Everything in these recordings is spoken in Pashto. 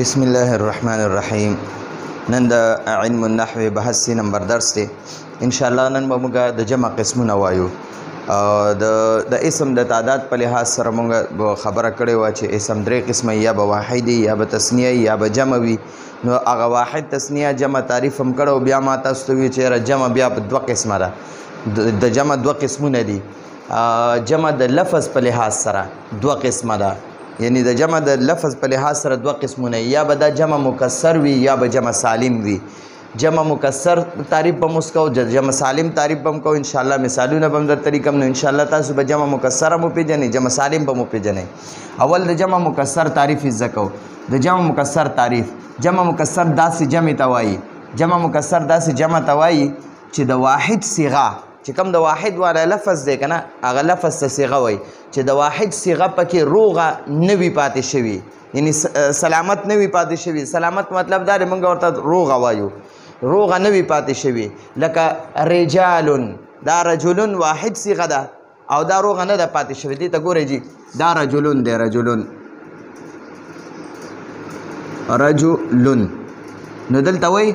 بسم الله الرحمن الرحیم. نن د علم النحو بحث نمبر درس دی. ان شاء الله نن به موږ د جمع قسمونه وایو. د اسم د تعداد په لحاظ سره موږ خبره کړې وه چې اسم درې قسمه، یا به واحد یا به تثنیه یا به جمع وي. نو هغه واحد تثنیه جمع تعریف هم کړو. بیا ما تاسو ته وی چې جمع بیا په دوه قسمه ده. د جمع دوه قسمونه دي. جمع د لفظ په لحاظ سره دوه قسمه ده، یعنی د جمع د لفظ په لحاظ سره دوه قسمونه، یا به دا جمع مکسر وي یا به جمع سالم وي. جمع مکسر تعریف به موږ کوو، جمع سالم تعریف به هم کوو. انشاءالله مثالونه به هم درته لیکم. نو انشاءالله تاسو به جمع مکسر هم وپېژنئ، جمع سالم به هم وپېژنئ. اول د جمع مکسر تعریف زده کوو. د جمع مکسر تعریف، جمع مکسر داسې جمع ته وایي. جمع مکسر داسې جمع ته وایي چې د واحد صیغه، چې کوم د واحد والا لفظ دی که نه، هغه لفظ ته صیغه وایي چې د واحد صیغه پکې روغه نه وي پاتې شوي، یعنی سلامت نه وي پاتې شوي. سلامت مطلب دا دی موږ ورته روغه وایو، روغه نه وي پاتې شوي. لکه رجالون، دا رجلون واحد صیغه ده او دا روغه نه ده پاتې شوي. دې ته ګورئ جي، دا رجلون دی، رجلون رجلون. نو دلته وایي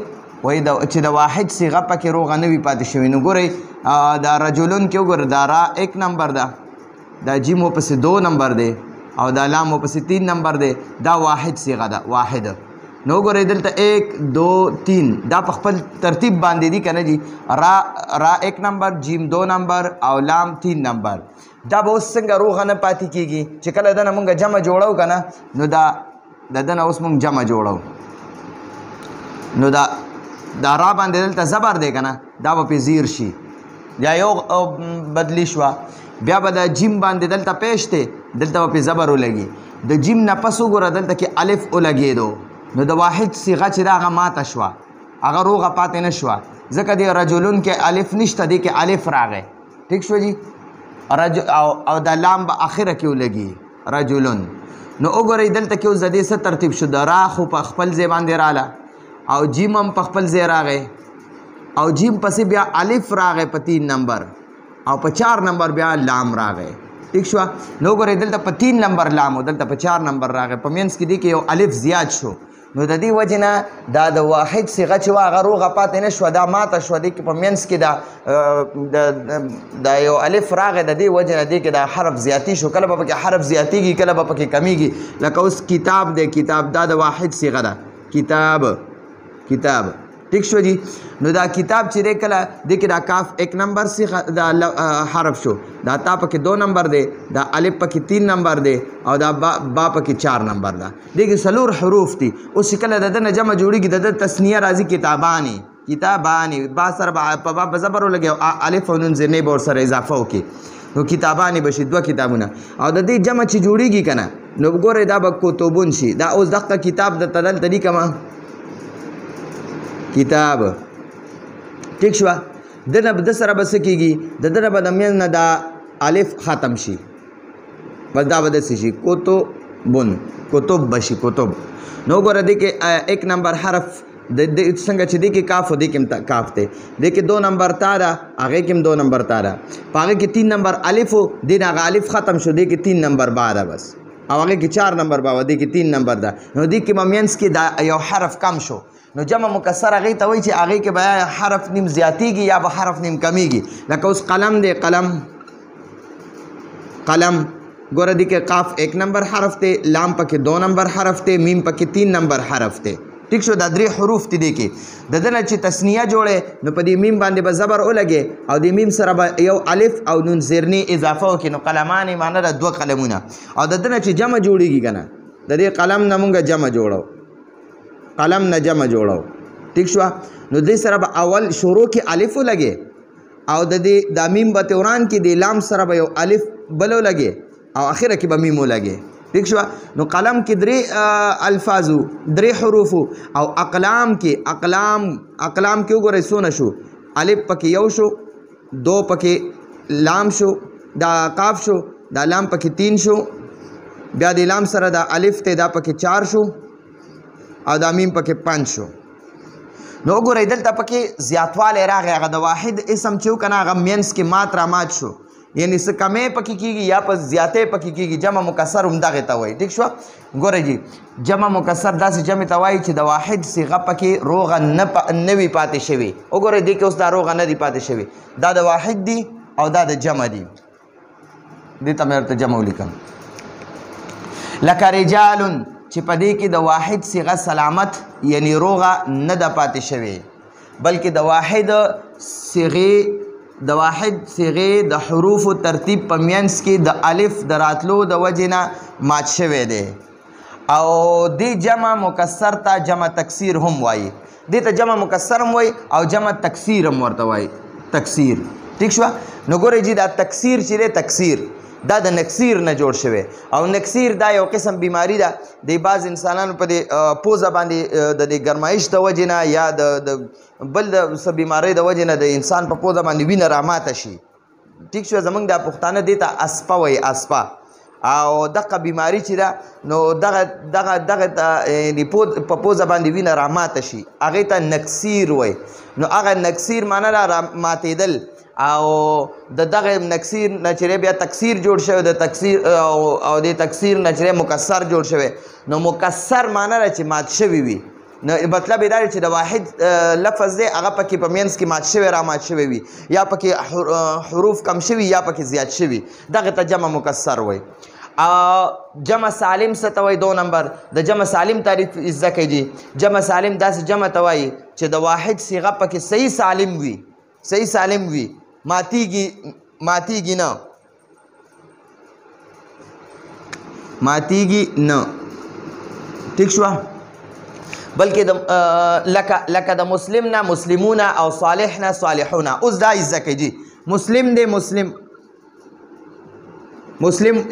چې د واحد صیغه پکې روغه نه وي پاتې شوي. نو ګورئ دا رجلون کې وګوره، دا را 1 نمبر ده، دا جیم ورپسې 2 نمبر دی او دا لام ورپسې 3 نمبر دی. دا واحد صیغه ده، واحد. نو وګورئ دلته 1 2 3 دا په خپل ترتیب باندې دي که نه دي. را 1 نمبر، جیم 2 نمبر او لام 3 نمبر. دا به اوس څنګه روغه نه پاتې کېږي چې کله دنه مونږ جمع جوړو که نه، نو د دنه اوس مونږ جمع جوړو. نو دا را باندې دلته زبر دی که نه، دا به پې زیر شي، یا یو بدلی شوه. بیا به د جیم باندې دلته پیش دی، دلته به پې زبر ولګي. د جیم نه پس وګوره دلته کې الف ولګېدو. نو د واحد صیغه چې دا هغه ماته شوه، هغه روغه پاتې نه شوه، ځکه د رجلون کې الف نشته، دی کې الف راغی. ټیک شو جي. او د لام به اخره کې ولګي، رجلون. نو وګورئ دلته کې اوس د دې څه ترتیب شو. د را خو په خپل ځای باندې راله، او جیم هم په خپل ځای راغی، او جیم پسې بیا الف راغی په 3 نمبر، او په 4 نمبر بیا لام راغی. ٹھیک شو. نو ګورئ دلته په 3 نمبر لام او دلته په 4 نمبر راغی، په منځ کې دی کې یو الف زیات شو. نو د دې وجې نه دا د واحد صیغه چې وه هغه روغه پاتې نه شوه، دا ماته شوه. دی کې په منځ کې دا یو الف راغی، د دې وجې نه دی کې دا حرف زیاتی شو. کله به پکې حرف زیاتیږي، کله به پکې کمیږي. لکه اوس کتاب دی، کتاب دا د واحد صیغه ده، کتاب کتاب. ٹھیک شو جی. نو دا کتاب چې دی کله دی کې دا کاف 1 نمبر صیغه دا حرف شو، دا تا پکې 2 نمبر دی، دا الف پکې 3 نمبر دی، او دا با پکې 4 نمبر ده. دی کې څلور حروف دي. اوس کله د دنه جمع جوړیږي، د تثنیه راځي کتابانی، کتابانی، با سره په با په زبر ولګي، الف او نون زینې به ورسره اضافه وکړي. نو کتابانی بشي، 2 کتابونه. او د دې جمع چې جوړیږي که نه، نو ګورئ دا به کتبون شي. دا اوس دغه کتاب د دلته لیکمه کتاب. ٹھیک شو. دنه د سره به څه کېږي، د دنه به د منځ نه دا الف ختم شي، بس دا به داسې شي کتبون، کتب بشي، کتب. نو ګوره دی کې 1 نمبر حرف څنګه چې دی کې کاف، دی کې کاف دی، دی کې 2 نمبر تا ده، هغې کې هم 2 نمبر تا ده، په هغې کې 3 نمبر الف و، دی نه هغه الف ختم شو، دی کې 3 نمبر با ده بس، او هغې کې 4 نمبر با و، دی کې 3 نمبر ده. نو دی کې به منځ کې دا یو حرف کم شو. نو جمع مکسر هغې ته وایي چې هغې کې به حرف نیم زیاتیږي یا به حرف نیم کمیږي. لکه اوس قلم دی، قلم قلم. ګوره دی کې قاف 1 نمبر حرف دی، لام پکې 2 نمبر حرف دی، میم پکې 3 نمبر حرف دی. ٹھیک شو. دا 3 حروف دي دی کې. د دنه چې تثنیه جوړې، نو په دې میم باندې به زبر ولګې، او د میم سره به یو الف او نون زیرنی اضافه وکړي. نو قلمانې معنی ده 2 قلمونه. او د دنه چې جمع جوړیږي که نه، د دې قلم نه مونږ جمع جوړو، قلم نه جمع جوړو. ٹھیک شو. نو دې سره به اول شروع کې الف ولګې، او د دې دا میم به توران کې د لام سره به یو الف بل ولګې، او اخره کې به میم ولګې. ٹھیک شو. نو قلم کې 3 الفاظو، 3 حروفو. او اقلام کې اقلام کې وګورئ څونه شو، الف پکې یو شو، 2 پکې لام شو، دا قاف شو، دا لام پکې 3 شو، بیا د لام سره دا الف ته دا پکې 4 شو، او دا میم پکې 5 شو. نو وګورئ دلته پکې زیاتوالی راغی. هغه د واحد اسم چې و که نه، هغه منځ کې مات را مات شو، یعنی څه کمې پکې کېږي یا په زیاتې پکې کېږي جمع مکسر همدغې ته وایي ټیک شوه ګوره جي جمع مکسر داسې جمع ته وایي چې د واحد صیغه پکې روغه نه وي پاتې شوې وګورئ دې کې اوس دا روغه نه دي پاتې شوې دا د واحد دي او دا د جمع دي دې ته مې ورته جمع ولیکم لکه رجال چې په دې کې د واحد صیغه سلامت یعنی روغه نه ده پاتې شوې بلکې د واحد صیغې د حروفو ترتیب په منځ کې د الف د راتلو د وجې نه مات شوی دی او دې جمع مکسر ته جمع تکسیر هم وایي دې ته جمع مکسر هم وایي او جمع تکسیر هم ورته وایي تکسیر ٹھیک شوه نو ګورئ جي دا تکسیر چې دی تکسیر دا د نکسیر نه جوړ شوی او نکسیر دا یو قسم بیماری ده د بعض انسانانو په دې پوزه باندې د دې ګرمایش د وجې نه یا د بل د څه بیمارۍ د وجې نه د انسان په پوزه باندې وینه راماته شي ټیک شوه زموږ دا پښتانه دې ته اسپه وایي اسپه او دغه بیماری چې ده نو دغه په پوزه باندې وینه راماته شي هغې ته نکسیر وایي نو هغه نکسیر معنی ده راماتېدل او دغه نکسیر نه چې بیا تکسیر جوړ شوی د تکسیر او د تکسیر نه چې مکسر جوړ شوی نو مکسر معنی ده چې مات شوی وي نو مطلب یې دا دی چې د واحد لفظ دی هغه پکې په منځ کې مات شوی رامات شوی وي یا پکې حروف کم شوي یا پکې زیات شوي دغه ته جمع مکسر وایي جمع سالم څه ته وایي 2 نمبر د جمع سالم تعریف زده کوي جي جمع سالم داسې جمع ته وایي چې د واحد صیغه پکې صحیح سالم وي ماتیږي نه ٹھیک شوه بلکې لکه د مسلم نه مسلمونه او صالح نه صالحونه اوس دا زده کوي جي مسلم دی مسلم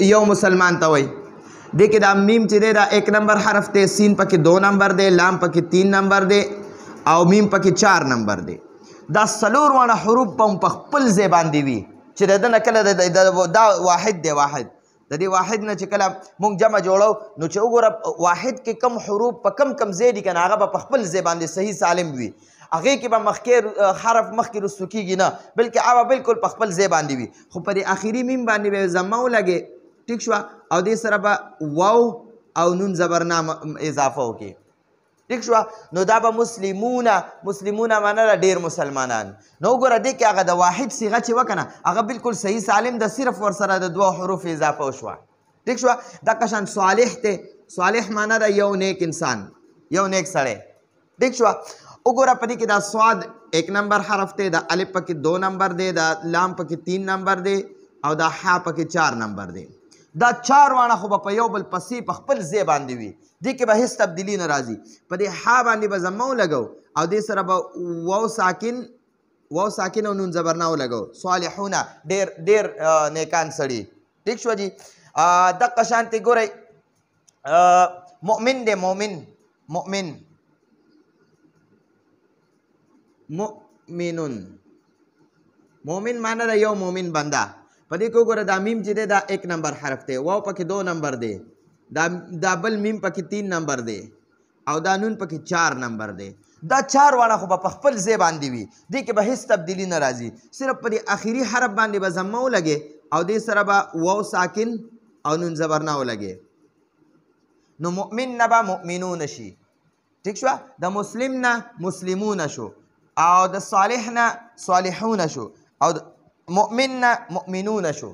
یو مسلمان ته وایي دې کې دا میم چې دی دا 1 نمبر حرف دی سین پکې 2 نمبر دی لام پکې 3 نمبر دی او میم پکې 4 نمبر دی دا څلور واړه حروف په خپل ځای باندې وي چې د ده نه کله دا واحد دی واحد د دې واحد نه چې کله موږ جمع جوړو نو چې وګوره واحد کې کم حروف په کم ځای دي که نه هغه به په خپل ځای باندې صحیح سالم وي هغې کې به حرف مخکې رستو کېږي نه بلکې هغه بالکل په خپل ځای باندې وي خو په دې آخري میم باندې به ضمه ولګې ټیک شوه او دې سره به واو او نون زبرنامه اضافه وکړي ٹھیک شوه نو دا به مسلمونه معنی ده ډېر مسلمانان نو وګوره دې کې هغه د واحد صیغه چې وه که نه هغه بالکل صحیح سالم ده صرف ورسره د 2 حروف اضافه وشوه ټیک شوه دغه شان صالح دی صالح معنی ده یو نیک انسان یو نیک سړی ټیک شوه وګوره په دې کې دا صاد 1 نمبر حرف دی دا الف پکې 2 نمبر دی دا لام پکې 3 نمبر دی او دا حا پکې 4 نمبر دی دا 4 واړه خو به په یو بل پسې په خپل ځای باندې وي دې کې به هېڅ تبدیلي نه راځي په دې حا باندې به ضمه ولګو او دې سره به واو ساکن او نون زبرنا ولګو صالحونه ډېر نیکان سړي ټیک شوه جي دقه شانتې ګورئ مؤمن دی مؤمن معنی ده یو مؤمن بنده په دې کې وګوره دا میم چې دی دا 1 نمبر حرف دی واو پکې 2 نمبر دی دا بل میم پکې 3 نمبر دی او دا نون پکې 4 نمبر دی دا 4 واړه خو به په خپل ځای باندې وي دې کې به هېڅ تبدیلي نه راځي صرف په دې آخري حرف باندې به ضمه ولګې او دې سره به واو ساکن او نون زبرنا ولګې نو مؤمن نه به مؤمنون شي ٹھیک شوه د مسلم نه مسلمون شو او د صالح نه صالحون شو او مؤمن نه مؤمنون شو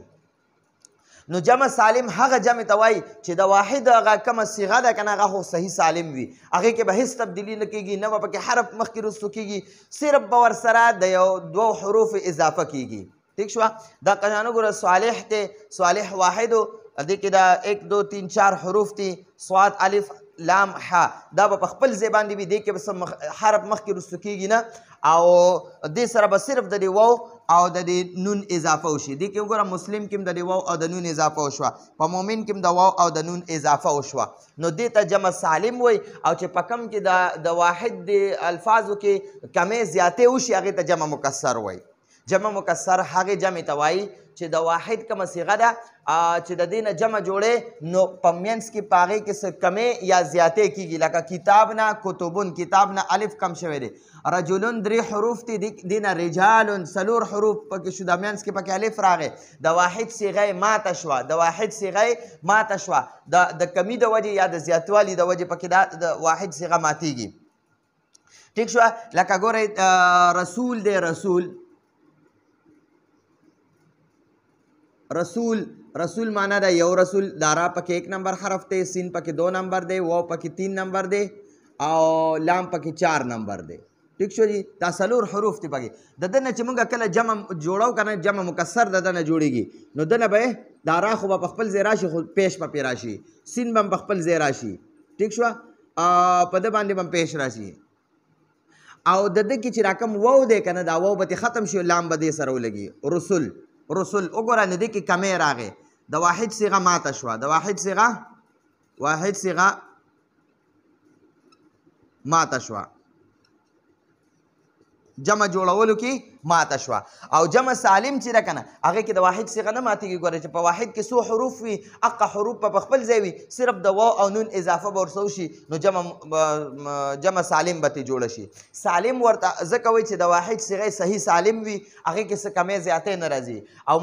نو جمع سالم هغه جمع ته وایي چې د واحد هغه کومه صیغه ده که نه هغه خو صحیح سالم وي هغې کې به هېڅ تبدیلي نه کېږي نه به پکې حرف مخکې رستو کېږي صرف به ورسره د یو 2 حروف اضافه کېږي ٹھیک شوه دا قشانه ګوره صالح دی صالح واحد دې کې دا 1 2 3 4 حروف دي صاد الف لام ح دا به په خپل ځای باندې وي دې کې به حرف مخکې رستو کېږي نه او دې سره به صرف د دې واو او د دې نون اضافه وشي دې کې وګوره مسلم کې هم د دې واو او د نون اضافه وشوه په مؤمن کې هم د واو او د نون اضافه وشوه نو دې ته جمع سالم وایي او چې په کم کې د واحد د الفاظو کې کمې زیاتې وشي هغې ته جمع مکسر وایي جمع مکسر هغې جمع ته وایي چې د واحد کومه صیغه ده چې د دې نه جمع جوړې نو په منځ کې په هغې کې څه کمې یا زیاتې کېږي لکه کتاب نه کتبون کتاب نه الف کم شوی دی رجلون 3 حروف دي دې نه رجالون 4 حروف پکې شو د منځ کې پکې الف راغی د واحد صیغه یې ماته شوه د واحد صیغه یې ماته شوه د کمی د وجې یا د زیاتوالي د وجې پکې دا د واحد صیغه ماتېږي ٹھیک شو لکه ګورئ رسول دی رسول معنا دا یو رسول دارا پکې 1 نمبر حرف دی سین پکې 2 نمبر دی واو پکې 3 نمبر دی او لام پکې 4 نمبر دی ٹھیک شو جی دا 4 حروف دی پکې د دنه چې مونږ کله جمع جوړو کنه جمع مکسر د دنه جوړیږي نو دنه به دارا خو په خپل ځای راشي خو پیش په راشي سین بم په خپل ځای راشي ٹھیک شو په د باندې بم پیش راشي او د دې کې چې راکم وو دی کنه دا وو به ختم شي لام به دې سره ولګي رسول وګوره نه دې کې کمې راغې د واحد صیغه ماته شوه د واحد صیغه ماته شوه جمع جوړولو کې ماته شوه او جمع سالم چې ده که نه هغې کې د واحد صیغه نه ماتېږي ګوره چې په واحد کې څو حروف وي حقه حروف په خپل ځای وي صرف د واو او نون اضافه به ورسره وشي نو جمع سالم به ترې جوړه شي سالم ورته ځکه وایي چې د واحد صیغه صحیح سالم وي هغې کې څه کمې زیاتې نه راځي او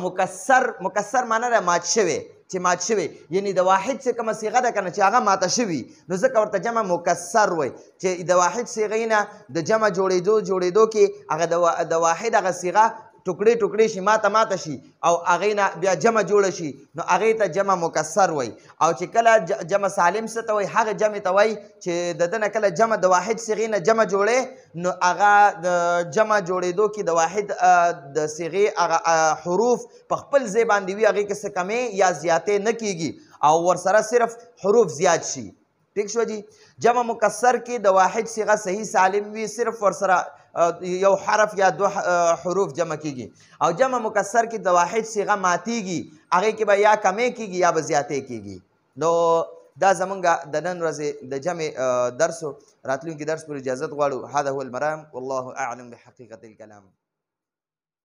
مکسر معنا ده مات شوی چې مات شوی یعنی د واحد څه کومه صیغه ده که نه چې هغه ماته شوي نو ځکه ورته جمع مکسر وایي چې د واحد صیغې نه د جمع جوړېدو کې هغه د واحد هغه صیغه ټوکړې شي ماته شي او هغې نه بیا جمع جوړه شي نو هغې ته جمع مکسر وایي او چې کله جمع سالم څه ته وایي هغه جمع ته وایي چې د ده نه کله جمع د واحد صیغې نه جمع جوړې نو هغه د جمع جوړېدو کې د واحد د صیغې هغه حروف په خپل ځای باندې وي هغې کې څه کمې یا زیاتې نه کېږي او ورسره صرف حروف زیات شي ٹھیک شو جی جمع مکسر کې د واحد صیغه صحیح سالم وي صرف ورسره یو حرف یا 2 حروف جمع کیږي او جمع مکسر کې د واحد صیغه ماتیږي هغې کې به یا کمې کیږي یا به زیاتې کیږي نو دا زمونږ د نن ورځې د جمع درس راتلونکي درس پر اجازت غواړو هذا هو المرام والله اعلم بحقیقت الکلام